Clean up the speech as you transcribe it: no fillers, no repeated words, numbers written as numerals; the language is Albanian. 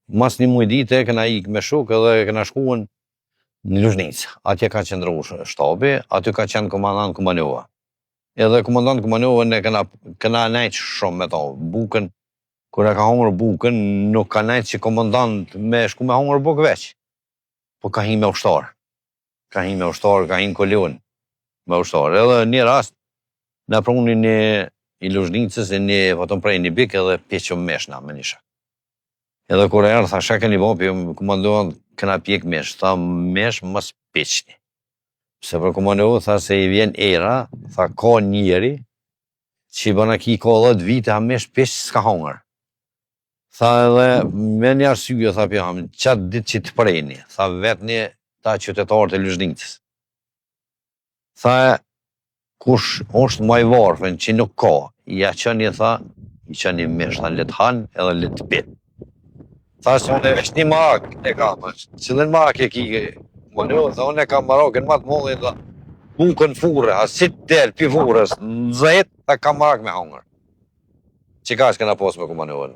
Mas një muj dite, këna ik me shok edhe këna shkuën në Luzhnicë. Atje ka qëndru shtabi, aty ka qenë komandant Kumanova. Edhe komandant Kumanova ne këna nejt shumë me ta. Bukën, kur e ka hongër bukën, nuk ka nejt që komandant me shku me hongër bukë veç. Po ka hi me ushtar. Ka hi me ushtar, ka hi në kolion me ushtar. Edhe një rast, në prunin i Luzhnicës, vetëm prej një bik edhe pjeqëm meshna me një shak. Edhe kur e erë, tha shaka një vapi, komandovan këna pjek mesh. Tha mesh mos pjeqni. Se për komandovan, tha se i vjen era, tha ka njeri, që i bëna ki ka 10 vite, a mesh pjeq s'ka hongër. Tha edhe me një arsye, tha pjam, qatë ditë që të prejni, tha vetëni ta qytetarët e Luzhnicës. Tha kush është maj varfën që nuk ka, ja qëni, tha, i qëni mesh, tha let han edhe let pit. Tha se unë e veç një marak e kam, cilën marak e ki, tha unë e kam marakën matë mollin, tha, bukën furë, a si të del, pi furës, në zet, tha kam marak me hongër. Që ka s'kena pas me Kumanovën.